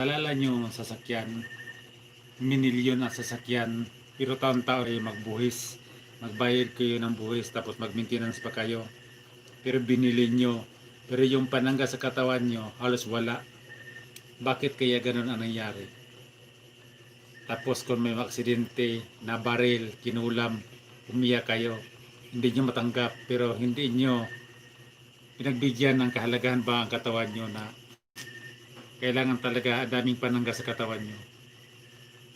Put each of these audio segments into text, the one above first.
Alala nyo sasakyan, minilyon ang sasakyan, pero taon-taon ay magbuhis. Magbayad kayo ng buhis tapos mag-maintenance pa kayo. Pero binili nyo. Pero yung panangga sa katawan nyo, halos wala. Bakit kaya ganun ang nangyari? Tapos kung may aksidente, na baril, kinulam, umiyak kayo. Hindi nyo matanggap, pero hindi nyo pinagbigyan ng kahalagahan ba ang katawan nyo na kailangan talaga daming panangga sa katawan nyo.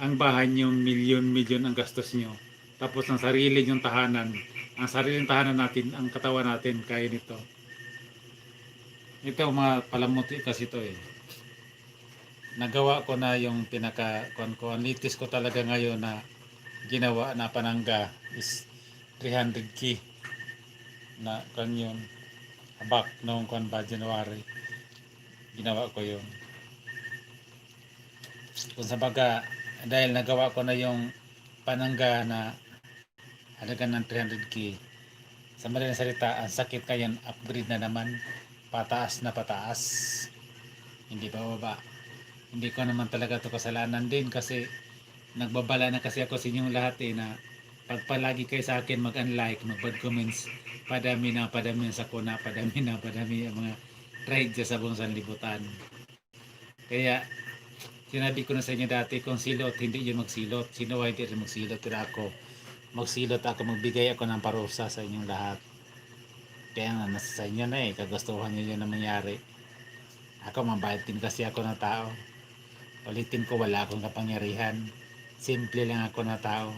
Ang bahay nyo, milyon-milyon ang gastos nyo. Tapos ang sarili nyong tahanan, ang sariling tahanan natin, ang katawan natin, kaya nito. Ito mga palamuti kasi ito eh. Nagawa ko na yung pinaka ang litis ko talaga ngayon na ginawa na panangga is 300k na kanyon abak noong kon ba January ginawa ko yun kung sa baga dahil nagawa ko na yung panangga na halaga ng 300k sa madaling salita ang sakit ngayon upgrade na naman pataas na pataas hindi pa baba. Hindi ko naman talaga ito kasalanan din kasi nagbabala na kasi ako sa inyong lahat eh na pag palagi kayo sa akin mag-unlike, mag-bad comments, padami na sa kuna, padami ang mga trade sa buong sanlibutan. Kaya sinabi ko na sa inyo dati kung silot, hindi yun magsilot. Sino hindi rin magsilot, pero ako magsilot ako, magbigay ako ng parusa sa inyong lahat. Kaya nga nasa sa inyo na eh, kagustuhan nyo yun na mangyari. Ako mabait din kasi ako na tao. Ulitin ko, wala akong kapangyarihan. Simple lang ako na tao.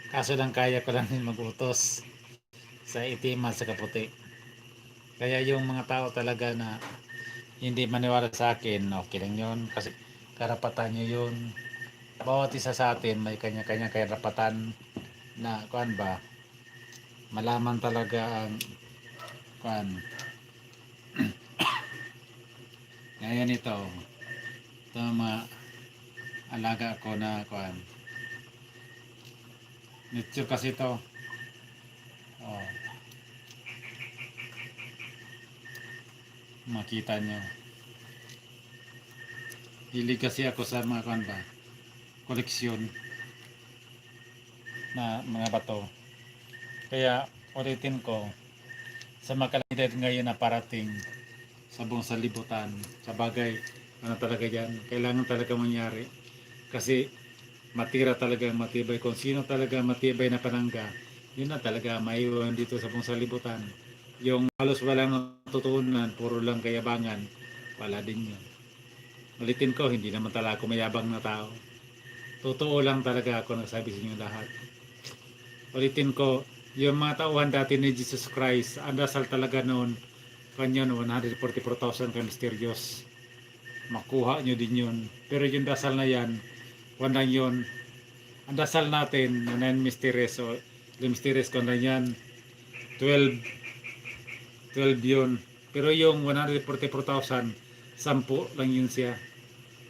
Kaso lang kaya ko lang din magutos sa itim at sa kaputi. Kaya yung mga tao talaga na hindi maniwala sa akin, okay lang yun. Kasi karapatan nyo yun. Bawat isa sa atin may kanya-kanya karapatan na kuan ba, malaman talaga ang kuan. Ngayon ito mga alaga ko na kuan. Nature kasi ito. Oh, makita nyo. Hilig kasi ako sa mga kuan ba, koleksyon na mga bato. Kaya ulitin ko, sa mga kalamidad ngayon na parating sa buong salibutan, sa bagay, ano talaga yan, kailangan talaga mangyari. Kasi matira talaga matibay. Kung sino talaga matibay na panangga, yun na talaga maiwan dito sa buong salibutan. Yung halos walang natutunan, puro lang kayabangan, wala din yun. Ulitin ko, hindi naman talaga ako mayabang na tao. Totoo lang talaga ako nagsabi sa inyo lahat. Ulitin ko, yung mga tauhan dati ni Jesus Christ, ang dasal talaga noon, kanyon 144,000 ka misterios. Makuha nyo din yun. Pero yung dasal na yan, wala yun. Ang dasal natin, yung 9 mysteries, o yung mysteries ko na yan, 12, 12 yun. Pero yung 144,000, 10 lang yun siya.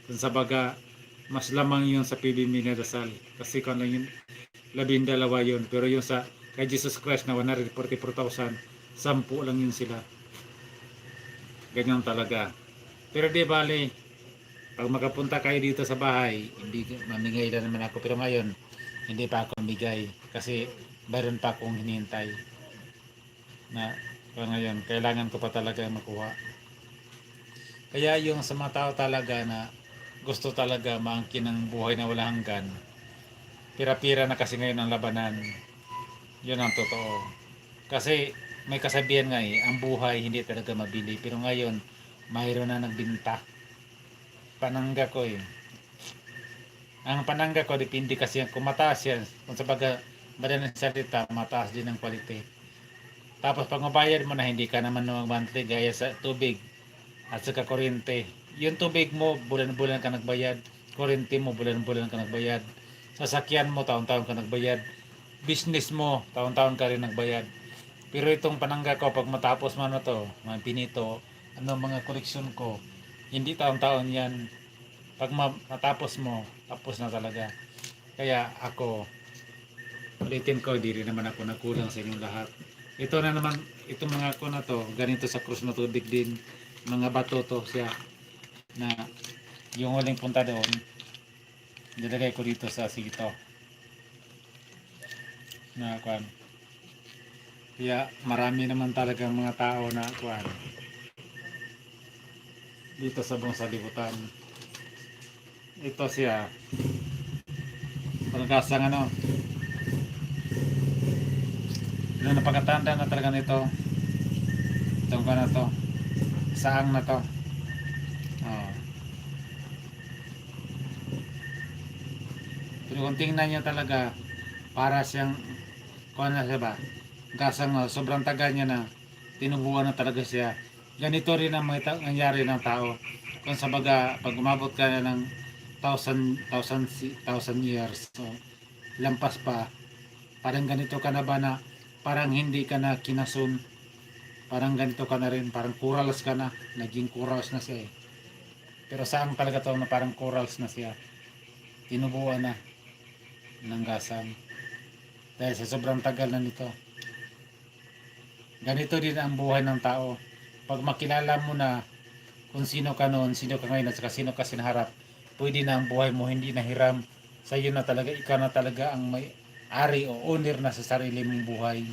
Kung sa baga, mas lamang yun sa PBM na dasal. Kasi kung lang yun, 12 yun. Pero yung sa kay Jesus Christ na 144,000, 10 lang yun sila. Ganyan talaga. Pero di bali, pag makapunta kayo dito sa bahay, hindi mamigay na naman ako. Pero ngayon, hindi pa ako mamigay. Kasi mayroon pa akong hinihintay. Na ngayon, kailangan ko pa talaga makuha. Kaya yung sa mga tao talaga na gusto talaga maangkin ng buhay na wala hanggan, pira-pira na kasi ngayon ang labanan. Yun ang totoo. Kasi may kasabihan nga eh, ang buhay hindi talaga mabili. Pero ngayon, mayroon na nagbinta. Panangga ko eh. Ang panangga ko, depende kasi kung mataas yan. Kung sa baga, madaling salita, mataas din ang quality. Tapos pag mabayad mo na, hindi ka naman monthly gaya sa tubig at saka kuryente. Yung tubig mo, bulan-bulan ka nagbayad. Kuryente mo, bulan-bulan ka nagbayad. Sasakyan mo, taon-taon ka nagbayad. Business mo, taon-taon ka rin nagbayad. Pero itong panangga ko, pag matapos mo na to, mga pinito, mga koleksyon ko, hindi taon-taon yan. Pag matapos mo, tapos na talaga. Kaya ako, ulitin ko, di rin naman ako nagkulang sa inyong lahat. Ito na naman, itong mga ko na to, ganito sa krus na tubig din, mga bato to siya, na Yung huling punta doon, nilagay ko dito sa sito na kuan. Kaya marami naman talaga mga tao na kuan dito sa buong salibutan. Ito siya, pagkasang ano, yung napakatanda na talaga nito. Itong na to, saang na to. Oh. Pero kung tingnan nyo talaga, para siyang, kuan na siya ba, gasang sobrang tagal niya na, tinubuan na talaga siya. Ganito rin ang nangyari ng tao. Kung sa baga, pag umabot ka na ng thousand years, so, lampas pa, parang ganito ka na ba na, parang hindi ka na kinasun, parang ganito ka na rin, parang corals ka na, naging corals na siya eh. Pero saan talaga to na parang corals na siya, tinubuan na ng gasang. Dahil sa sobrang tagal na nito. Ganito din ang buhay ng tao. Pag makilala mo na kung sino ka noon, sino ka ngayon, at saka sino ka sinaharap, pwede na ang buhay mo hindi nahiram. Sa iyo na talaga, ikaw na talaga ang may ari o owner na sa sarili mong buhay.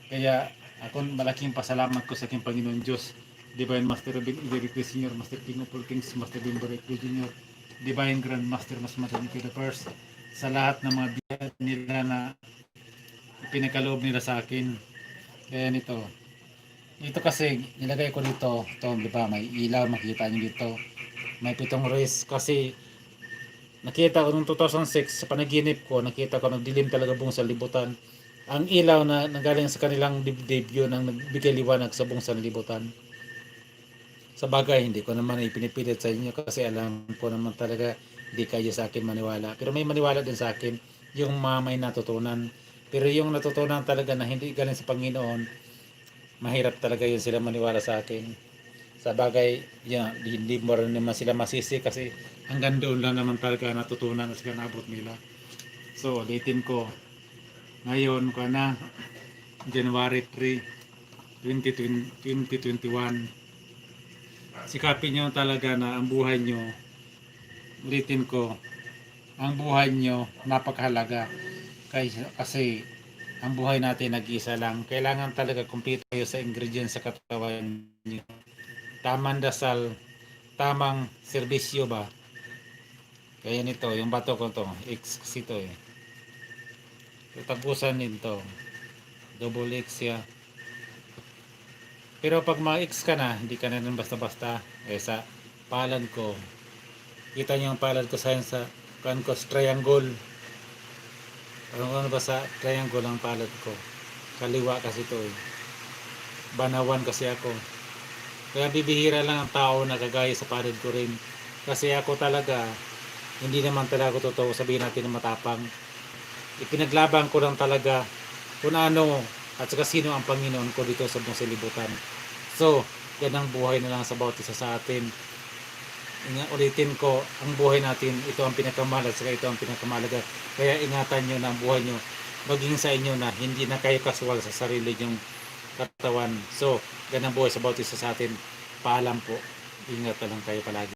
Kaya ako malaking pasalamat ko sa aking Panginoon Diyos, Divine Master Rabin Iberic Senior, Master King of all Kings, Master Bimborek Junior, Divine Grand Master Mas Madaliki the First, sa lahat ng mga biyaya nila na pinagkaloob nila sa akin. Kaya nito, dito kasi nilagay ko dito, ito, di ba, may ilaw, makita niyo dito. May 7 rays kasi nakita ko noong 2006 sa panaginip ko, nakita ko nagdilim talaga buong sa libutan. Ang ilaw na nanggaling sa kanilang dibdib yun ang nagbigay liwanag sa buong sanlibutan. Sa bagay, hindi ko naman ipinipilit sa inyo kasi alam ko naman talaga hindi kayo sa akin maniwala. Pero may maniwala din sa akin yung may natutunan. Pero yung natutunan talaga na hindi galing sa Panginoon, mahirap talaga yun sila maniwala sa akin. Sa bagay, yeah, hindi mo rin naman sila masisi kasi hanggang doon lang naman talaga natutunan at sila nabot nila. So, ulitin ko. Ngayon ko na, January 3, 2021. Sikapin nyo talaga na ang buhay nyo, ulitin ko, ang buhay nyo napakahalaga. Kasi ang buhay natin nag-isa lang. Kailangan talaga kumpleto kayo sa ingredients sa katawan nyo. Tamang dasal, tamang serbisyo ba? Kaya nito, yung bato ko to, X kasi to eh. Tagusan nito, double X siya. Pero pag ma-X ka na, hindi ka na rin basta-basta. Eh sa palad ko, kita niyo yung palad ko sa kan ko triangle. Ano ba sa triangle ang palad ko? Kaliwa kasi to eh. Banawan kasi ako. Kaya bibihira lang ang tao na kagaya sa palad ko rin. Kasi ako talaga, hindi naman talaga ako totoo, sabihin natin na matapang. Ipinaglaban ko lang talaga kung ano at saka sino ang Panginoon ko dito sa buong silibutan. So, yan ang buhay na lang sa bawat isa sa atin. Ulitin ko, ang buhay natin, ito ang pinakamahal at saka ito ang pinakamahalaga. Kaya ingatan nyo na ang buhay nyo, maging sa inyo na hindi na kayo kaswal sa sarili nyong katawan. So, yan ang buhay sa bawat isa sa atin. Paalam po. Ingat na lang kayo palagi.